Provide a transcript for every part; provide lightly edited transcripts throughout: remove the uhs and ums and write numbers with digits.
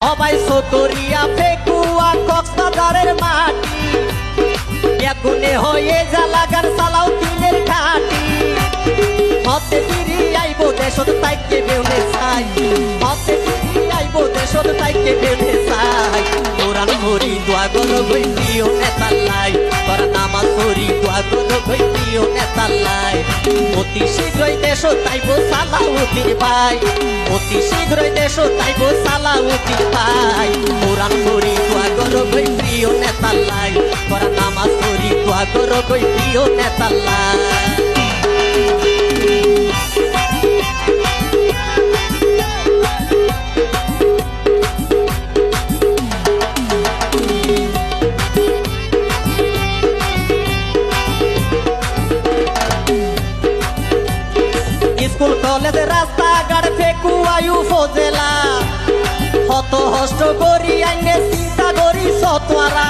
অবাই সতরিয়া ফেকুয়া কক্সবাজারের মাটি বেগুনে হয়ে জালাগার সালাও তিনের ঘাটি হতে ফিরি আইব দেশত তাইকে বেউনে চাই হতে ফিরি আইব দেশত তাইকে বেউনে চাই কোরআন ধরি দোয়া গর গই প্রিয় নেতালাই তোরা নামাজ ধরি দোয়া গর গই প্রিয় নেতালাই অতি শীঘ্রই দেশ তাইব সালাউদ্দিন ভাই অতি শীঘ্রই দেশ তাইব সালাউদ্দিন ভাই কোরআন ধরি দোয়া গর গই প্রিয় নেতালাই তোরা নামাজ ধরি দোয়া গর গই প্রিয় নেতালাই স্কুল কলেজ রাস্তাঘাট ফেকুয়ায়ু ফজেলা হত হষ্ট করি আইনে চিন্তা করি সতোয়ারা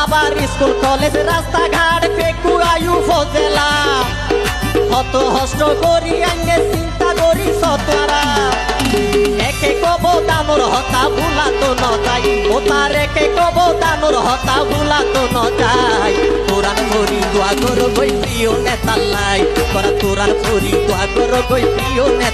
আবার স্কুল কলেজ রাস্তাঘাট ফেকুয়ায়ু ফজেলা হত হষ্ট করি আইনে চিন্তা করি সতোয়ারা একে কব দানোর হতা ভুলাতো ন যাই ও তার একে কব দানোর হতা ভুলাতো ন যাই কোরআন ধরি দোয়া কর গই প্রিয় নেতালাই তোরা কোরআন ধরি দোয়া কর গই প্রিয় নেতা